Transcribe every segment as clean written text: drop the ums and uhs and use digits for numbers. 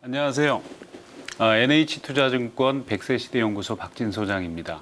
안녕하세요. NH투자증권 100세 시대 연구소 박진 소장입니다.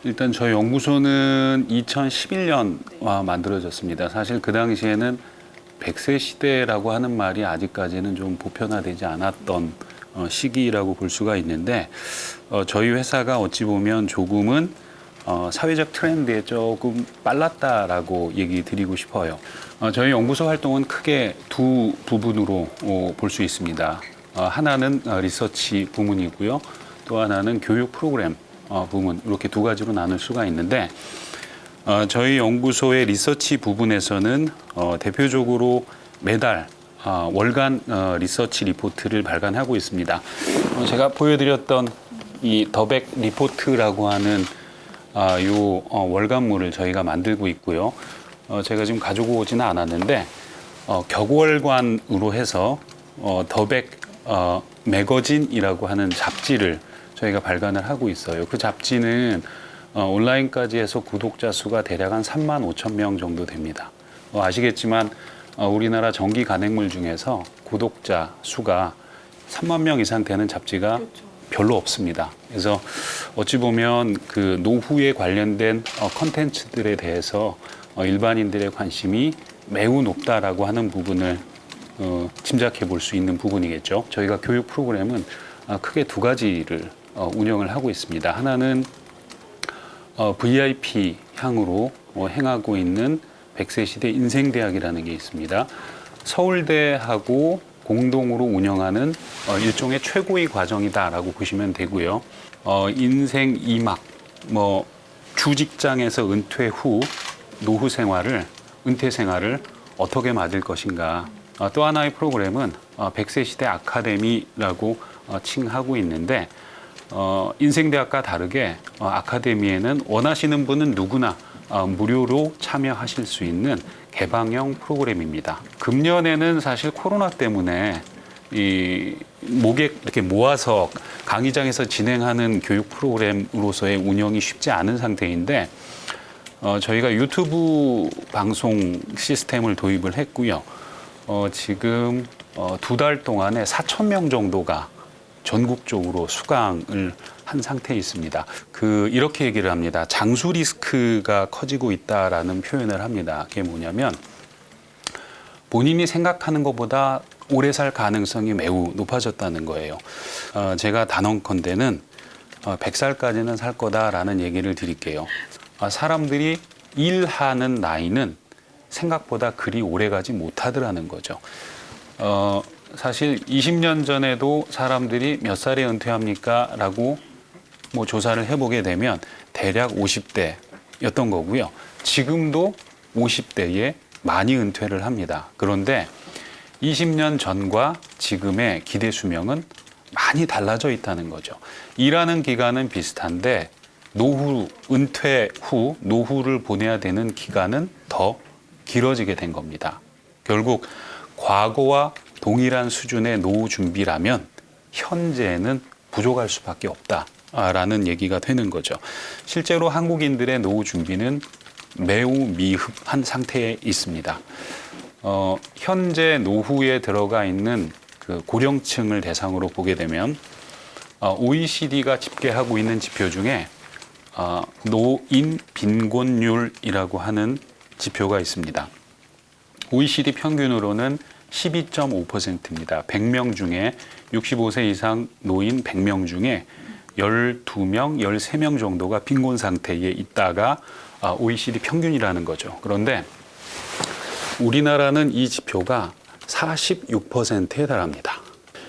일단 저희 연구소는 2011년 만들어졌습니다. 사실 그 당시에는 100세 시대라고 하는 말이 아직까지는 좀 보편화되지 않았던 시기라고 볼 수가 있는데, 저희 회사가 어찌 보면 조금은 사회적 트렌드에 조금 빨랐다라고 얘기 드리고 싶어요. 저희 연구소 활동은 크게 두 부분으로 볼 수 있습니다. 하나는 리서치 부문이고요. 또 하나는 교육 프로그램 부문, 이렇게 두 가지로 나눌 수가 있는데, 저희 연구소의 리서치 부분에서는 대표적으로 매달 월간 리서치 리포트를 발간하고 있습니다. 제가 보여드렸던 이 더백 리포트라고 하는 요 월간물을 저희가 만들고 있고요. 제가 지금 가지고 오지는 않았는데 격월관으로 해서 더백 매거진이라고 하는 잡지를 저희가 발간을 하고 있어요. 그 잡지는 온라인까지 해서 구독자 수가 대략 한 3만 5천 명 정도 됩니다. 아시겠지만 우리나라 정기 간행물 중에서 구독자 수가 3만 명 이상 되는 잡지가 별로 없습니다. 그래서 어찌 보면 그 노후에 관련된 컨텐츠들에 대해서 일반인들의 관심이 매우 높다라고 하는 부분을 짐작해 볼 수 있는 부분이겠죠. 저희가 교육 프로그램은 크게 두 가지를 운영을 하고 있습니다. 하나는 VIP 향으로 행하고 있는 100세 시대 인생대학이라는 게 있습니다. 서울대하고 공동으로 운영하는 일종의 최고의 과정이다라고 보시면 되고요. 인생 2막, 주직장에서 은퇴 후 노후 생활을, 은퇴 생활을 어떻게 맞을 것인가. 또 하나의 프로그램은 100세 시대 아카데미라고 칭하고 있는데, 인생대학과 다르게 아카데미에는 원하시는 분은 누구나 무료로 참여하실 수 있는 개방형 프로그램입니다. 금년에는 사실 코로나 때문에 이 모객 이렇게 모아서 강의장에서 진행하는 교육 프로그램으로서의 운영이 쉽지 않은 상태인데, 저희가 유튜브 방송 시스템을 도입을 했고요. 지금 두 달 동안에 4천 명 정도가 전국적으로 수강을 한 상태에 있습니다. 이렇게 얘기를 합니다. 장수 리스크가 커지고 있다라는 표현을 합니다. 그게 뭐냐면 본인이 생각하는 것보다 오래 살 가능성이 매우 높아졌다는 거예요. 제가 단언컨대는 100살까지는 살 거다라는 얘기를 드릴게요. 사람들이 일하는 나이는 생각보다 그리 오래 가지 못하더라는 거죠. 사실 20년 전에도 사람들이 몇 살에 은퇴합니까? 라고 조사를 해보게 되면 대략 50대였던 거고요. 지금도 50대에 많이 은퇴를 합니다. 그런데 20년 전과 지금의 기대 수명은 많이 달라져 있다는 거죠. 일하는 기간은 비슷한데 노후, 은퇴 후 노후를 보내야 되는 기간은 더 길어지게 된 겁니다. 결국 과거와 동일한 수준의 노후 준비라면 현재는 부족할 수밖에 없다라는 얘기가 되는 거죠. 실제로 한국인들의 노후 준비는 매우 미흡한 상태에 있습니다. 현재 노후에 들어가 있는 그 고령층을 대상으로 보게 되면 OECD가 집계하고 있는 지표 중에 노인 빈곤율이라고 하는 지표가 있습니다. OECD 평균으로는 12.5%입니다. 100명 중에 65세 이상 노인 100명 중에 12명, 13명 정도가 빈곤 상태에 있다가 OECD 평균이라는 거죠. 그런데 우리나라는 이 지표가 46%에 달합니다.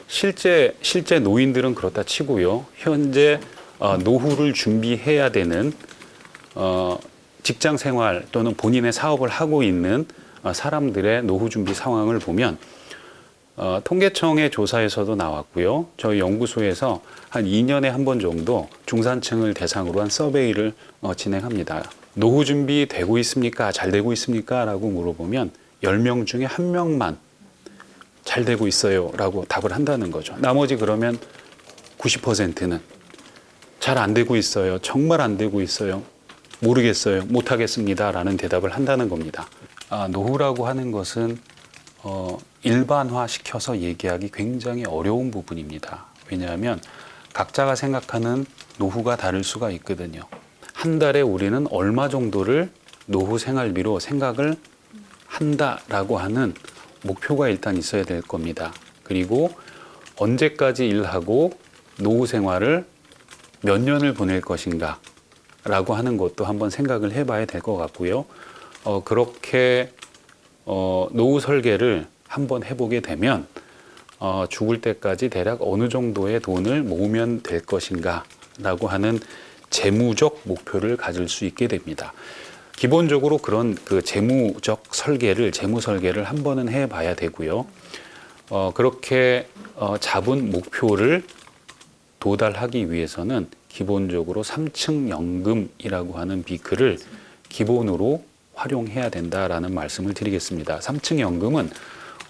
실제 노인들은 그렇다 치고요. 현재 노후를 준비해야 되는 직장 생활 또는 본인의 사업을 하고 있는 사람들의 노후 준비 상황을 보면 통계청의 조사에서도 나왔고요. 저희 연구소에서 한 2년에 한 번 정도 중산층을 대상으로 한 서베이를 진행합니다. 노후 준비 되고 있습니까? 잘 되고 있습니까? 라고 물어보면 10명 중에 1명만 잘 되고 있어요 라고 답을 한다는 거죠. 나머지 그러면 90%는 잘 안 되고 있어요. 정말 안 되고 있어요. 모르겠어요, 못하겠습니다라는 대답을 한다는 겁니다. 노후라고 하는 것은 일반화시켜서 얘기하기 굉장히 어려운 부분입니다. 왜냐하면 각자가 생각하는 노후가 다를 수가 있거든요. 한 달에 우리는 얼마 정도를 노후 생활비로 생각을 한다라고 하는 목표가 일단 있어야 될 겁니다. 그리고 언제까지 일하고 노후 생활을 몇 년을 보낼 것인가 라고 하는 것도 한번 생각을 해봐야 될 것 같고요. 그렇게 노후 설계를 한번 해보게 되면 죽을 때까지 대략 어느 정도의 돈을 모으면 될 것인가 라고 하는 재무적 목표를 가질 수 있게 됩니다. 기본적으로 그런 그 재무 설계를 한 번은 해봐야 되고요. 그렇게 잡은 목표를 도달하기 위해서는 기본적으로 3층 연금이라고 하는 비크를 기본으로 활용해야 된다라는 말씀을 드리겠습니다. 3층 연금은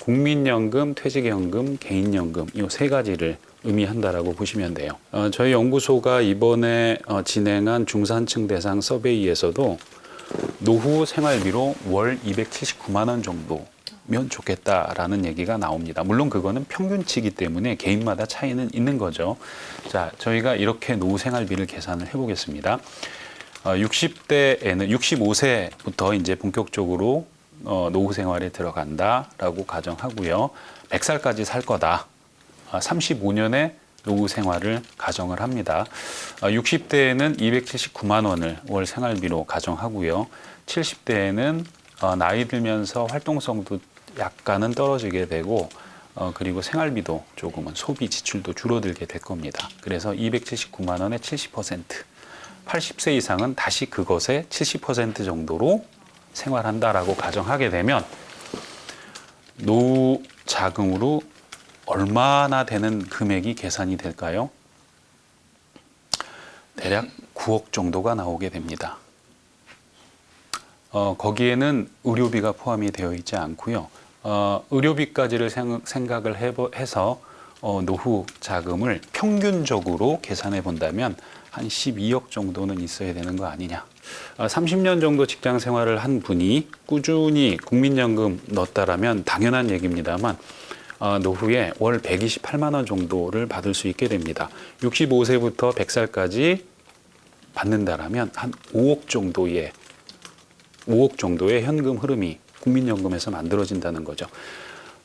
국민연금, 퇴직연금, 개인연금 이 세 가지를 의미한다라고 보시면 돼요. 저희 연구소가 이번에 진행한 중산층 대상 서베이에서도 노후 생활비로 월 279만 원 정도면 좋겠다라는 얘기가 나옵니다. 물론 그거는 평균치이기 때문에 개인마다 차이는 있는 거죠. 자, 저희가 이렇게 노후 생활비를 계산을 해보겠습니다. 60대에는 65세부터 이제 본격적으로 노후 생활에 들어간다라고 가정하고요. 100살까지 살 거다. 35년의 노후 생활을 가정을 합니다. 60대에는 279만 원을 월 생활비로 가정하고요. 70대에는 나이 들면서 활동성도 약간은 떨어지게 되고 그리고 생활비도 조금은 소비 지출도 줄어들게 될 겁니다. 그래서 279만 원의 70%, 80세 이상은 다시 그것의 70% 정도로 생활한다라고 가정하게 되면 노후 자금으로 얼마나 되는 금액이 계산이 될까요? 대략 9억 정도가 나오게 됩니다. 거기에는 의료비가 포함이 되어 있지 않고요. 의료비까지를 생각을 해서 노후 자금을 평균적으로 계산해 본다면 한 12억 정도는 있어야 되는 거 아니냐. 30년 정도 직장 생활을 한 분이 꾸준히 국민연금 넣었다라면 당연한 얘기입니다만 노후에 월 128만 원 정도를 받을 수 있게 됩니다. 65세부터 100살까지 받는다라면 한 5억 정도의 현금 흐름이 국민연금에서 만들어진다는 거죠.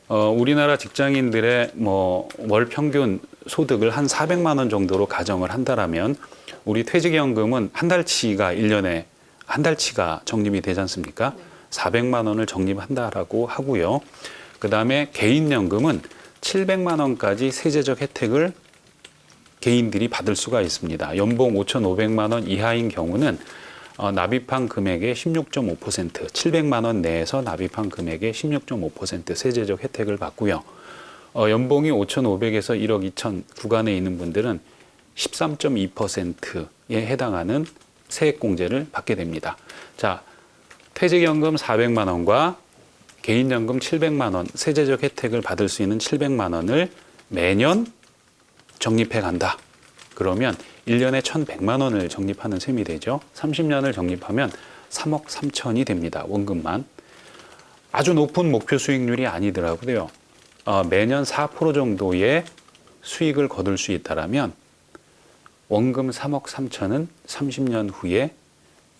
우리나라 직장인들의 월 평균 소득을 한 400만 원 정도로 가정을 한다라면 우리 퇴직연금은 한 달치가 1년에 한 달치가 적립이 되지 않습니까? 400만 원을 적립한다라고 하고요. 그다음에 개인연금은 700만 원까지 세제적 혜택을 개인들이 받을 수가 있습니다. 연봉 5,500만 원 이하인 경우는 납입한 금액의 16.5%, 700만 원 내에서 납입한 금액의 16.5% 세제적 혜택을 받고요. 연봉이 5,500에서 1억 2천 구간에 있는 분들은 13.2%에 해당하는 세액공제를 받게 됩니다. 자, 퇴직연금 400만 원과 개인연금 700만 원, 세제적 혜택을 받을 수 있는 700만 원을 매년 적립해 간다. 그러면 1년에 1,100만 원을 적립하는 셈이 되죠. 30년을 적립하면 3억 3천이 됩니다. 원금만. 아주 높은 목표 수익률이 아니더라고요. 매년 4% 정도의 수익을 거둘 수 있다라면 원금 3억 3천은 30년 후에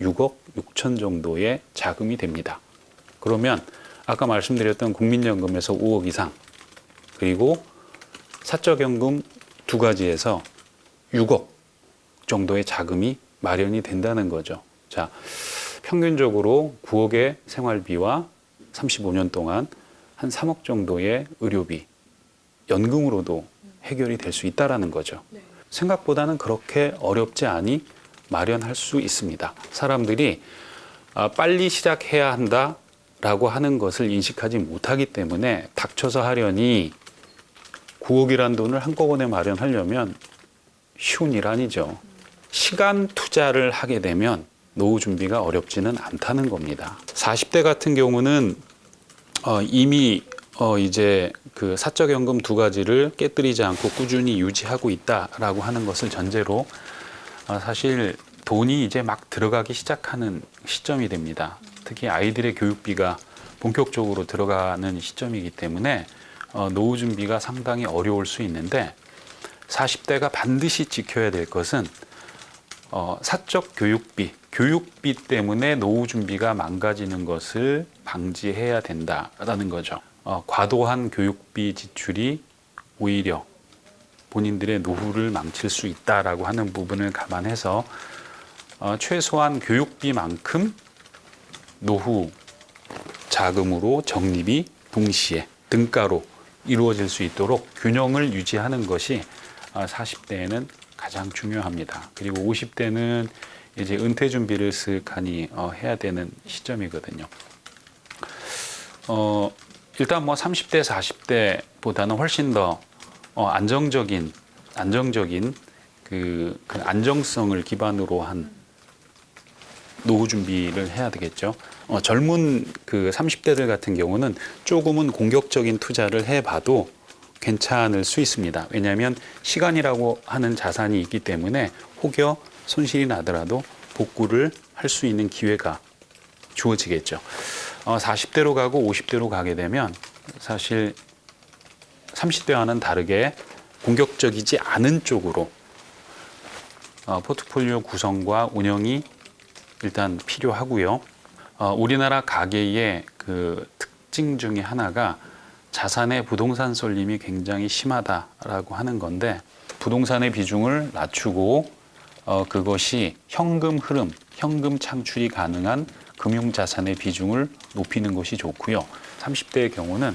6억 6천 정도의 자금이 됩니다. 그러면 아까 말씀드렸던 국민연금에서 5억 이상 그리고 사적연금 두 가지에서 6억 정도의 자금이 마련이 된다는 거죠. 자, 평균적으로 9억의 생활비와 35년 동안 한 3억 정도의 의료비, 연금으로도 해결이 될 수 있다라는 거죠. 네. 생각보다는 그렇게 어렵지 않이 마련할 수 있습니다. 사람들이 빨리 시작해야 한다라고 하는 것을 인식하지 못하기 때문에 닥쳐서 하려니 9억이란 돈을 한꺼번에 마련하려면 쉬운 일 아니죠. 시간 투자를 하게 되면 노후 준비가 어렵지는 않다는 겁니다. 40대 같은 경우는 이미 이제 그 사적연금 두 가지를 깨뜨리지 않고 꾸준히 유지하고 있다라고 하는 것을 전제로 사실 돈이 이제 막 들어가기 시작하는 시점이 됩니다. 특히 아이들의 교육비가 본격적으로 들어가는 시점이기 때문에 노후 준비가 상당히 어려울 수 있는데 40대가 반드시 지켜야 될 것은 사적 교육비 때문에 노후 준비가 망가지는 것을 방지해야 된다라는 거죠. 과도한 교육비 지출이 오히려 본인들의 노후를 망칠 수 있다라고 하는 부분을 감안해서 최소한 교육비만큼 노후 자금으로 적립이 동시에 등가로 이루어질 수 있도록 균형을 유지하는 것이 40대에는 가장 중요합니다. 그리고 50대는 이제 은퇴 준비를 쓱하니 해야 되는 시점이거든요. 일단 뭐 30대, 40대보다는 훨씬 더 안정적인 그 안정성을 기반으로 한 노후 준비를 해야 되겠죠. 젊은 그 30대들 같은 경우는 조금은 공격적인 투자를 해봐도 괜찮을 수 있습니다. 왜냐하면 시간이라고 하는 자산이 있기 때문에 혹여 손실이 나더라도 복구를 할 수 있는 기회가 주어지겠죠. 40대로 가고 50대로 가게 되면 사실 30대와는 다르게 공격적이지 않은 쪽으로 포트폴리오 구성과 운영이 일단 필요하고요. 우리나라 가계의 그 특징 중에 하나가 자산의 부동산 쏠림이 굉장히 심하다라고 하는 건데 부동산의 비중을 낮추고 그것이 현금 흐름, 현금 창출이 가능한 금융자산의 비중을 높이는 것이 좋고요. 30대의 경우는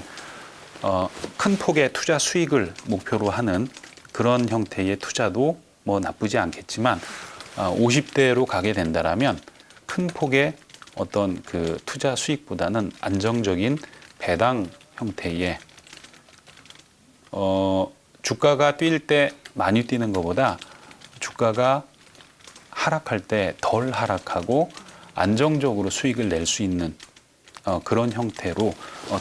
큰 폭의 투자 수익을 목표로 하는 그런 형태의 투자도 뭐 나쁘지 않겠지만 50대로 가게 된다라면 큰 폭의 어떤 그 투자 수익보다는 안정적인 배당 형태의 주가가 뛸 때 많이 뛰는 것보다 주가가 하락할 때 덜 하락하고 안정적으로 수익을 낼 수 있는 그런 형태로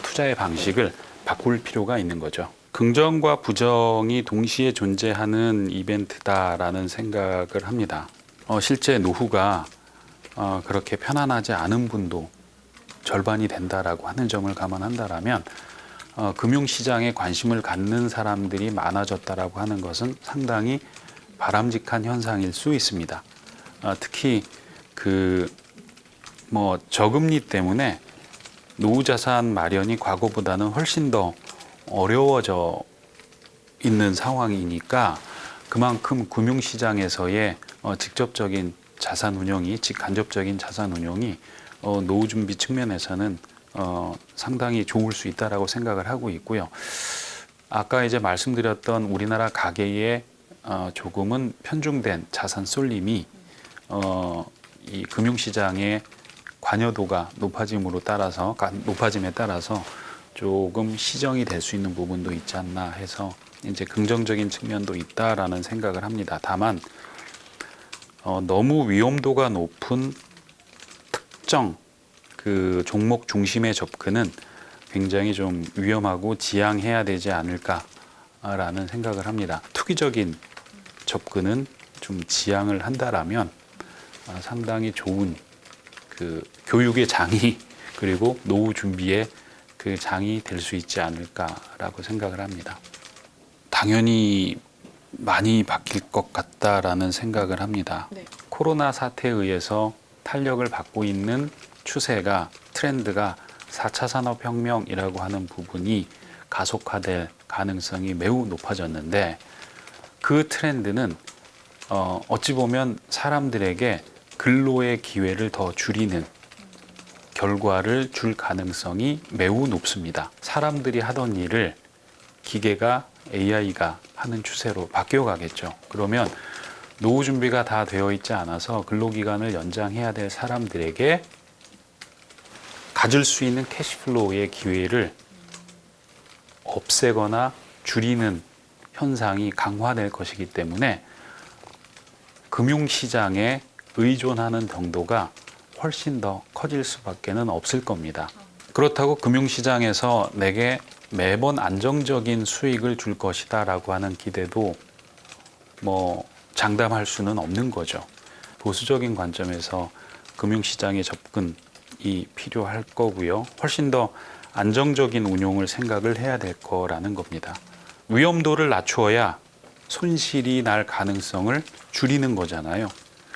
투자의 방식을 바꿀 필요가 있는 거죠. 긍정과 부정이 동시에 존재하는 이벤트다라는 생각을 합니다. 실제 노후가 그렇게 편안하지 않은 분도 절반이 된다라고 하는 점을 감안한다라면 금융시장에 관심을 갖는 사람들이 많아졌다라고 하는 것은 상당히 바람직한 현상일 수 있습니다. 특히 그 뭐 저금리 때문에 노후 자산 마련이 과거보다는 훨씬 더 어려워져 있는 상황이니까 그만큼 금융시장에서의 직접적인 자산 운용이, 즉 간접적인 자산 운용이 노후 준비 측면에서는 상당히 좋을 수 있다라고 생각을 하고 있고요. 아까 이제 말씀드렸던 우리나라 가계의 조금은 편중된 자산 쏠림이 이 금융시장의 관여도가 높아짐에 따라서 조금 시정이 될 수 있는 부분도 있지 않나 해서 이제 긍정적인 측면도 있다라는 생각을 합니다. 다만 너무 위험도가 높은 특정 그 종목 중심의 접근은 굉장히 좀 위험하고 지양해야 되지 않을까라는 생각을 합니다. 투기적인 접근은 좀 지양을 한다라면 상당히 좋은 그 교육의 장이 그리고 노후 준비의 그 장이 될 수 있지 않을까라고 생각을 합니다. 당연히 많이 바뀔 것 같다라는 생각을 합니다. 네. 코로나 사태에 의해서 탄력을 받고 있는 추세가 트렌드가 4차 산업혁명이라고 하는 부분이 가속화될 가능성이 매우 높아졌는데 그 트렌드는 어찌 보면 사람들에게 근로의 기회를 더 줄이는 결과를 줄 가능성이 매우 높습니다. 사람들이 하던 일을 기계가 AI가 하는 추세로 바뀌어 가겠죠. 그러면 노후 준비가 다 되어 있지 않아서 근로기간을 연장해야 될 사람들에게 가질 수 있는 캐시플로우의 기회를 없애거나 줄이는 현상이 강화될 것이기 때문에 금융시장에 의존하는 정도가 훨씬 더 커질 수밖에는 없을 겁니다. 그렇다고 금융시장에서 내게 매번 안정적인 수익을 줄 것이다라고 하는 기대도 뭐 장담할 수는 없는 거죠. 보수적인 관점에서 금융시장의 접근이 필요할 거고요. 훨씬 더 안정적인 운용을 생각을 해야 될 거라는 겁니다. 위험도를 낮추어야 손실이 날 가능성을 줄이는 거잖아요.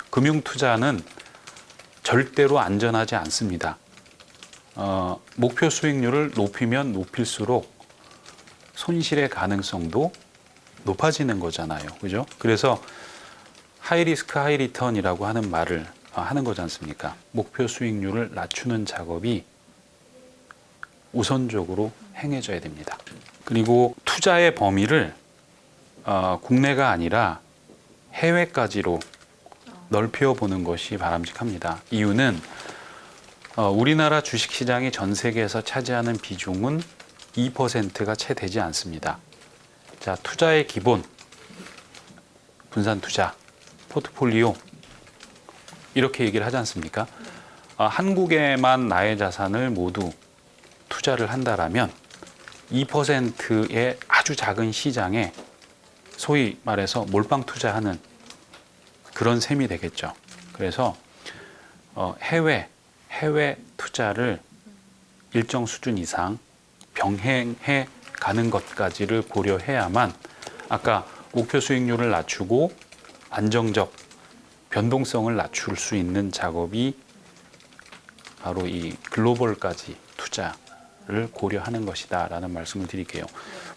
금융투자는 절대로 안전하지 않습니다. 목표 수익률을 높이면 높일수록 손실의 가능성도 높아지는 거잖아요. 그죠? 그래서 하이 리스크 하이 리턴이라고 하는 말을 하는 거지 않습니까? 목표 수익률을 낮추는 작업이 우선적으로 행해져야 됩니다. 그리고 투자의 범위를 국내가 아니라 해외까지로 넓혀 보는 것이 바람직합니다. 이유는 우리나라 주식시장이 전 세계에서 차지하는 비중은 2%가 채 되지 않습니다. 자, 투자의 기본, 분산 투자, 포트폴리오 이렇게 얘기를 하지 않습니까? 한국에만 나의 자산을 모두 투자를 한다라면 2%의 아주 작은 시장에 소위 말해서 몰빵 투자하는 그런 셈이 되겠죠. 그래서 해외 투자를 일정 수준 이상 병행해 가는 것까지를 고려해야만 아까 목표 수익률을 낮추고 안정적 변동성을 낮출 수 있는 작업이 바로 이 글로벌까지 투자를 고려하는 것이다라는 말씀을 드릴게요.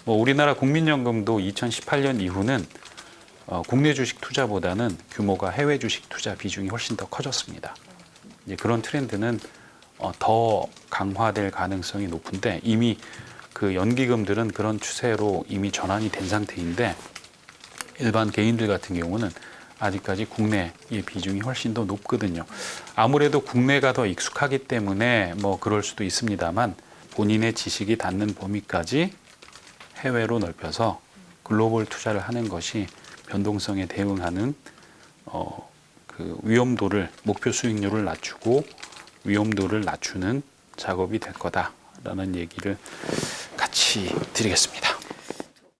우리나라 국민연금도 2018년 이후는 국내 주식 투자보다는 규모가 해외 주식 투자 비중이 훨씬 더 커졌습니다. 이제 그런 트렌드는 더 강화될 가능성이 높은데 이미 그 연기금들은 그런 추세로 이미 전환이 된 상태인데 일반 개인들 같은 경우는 아직까지 국내의 비중이 훨씬 더 높거든요. 아무래도 국내가 더 익숙하기 때문에 그럴 수도 있습니다만 본인의 지식이 닿는 범위까지 해외로 넓혀서 글로벌 투자를 하는 것이 변동성에 대응하는 그 위험도를 목표 수익률을 낮추고 위험도를 낮추는 작업이 될 거다라는 얘기를 같이 드리겠습니다.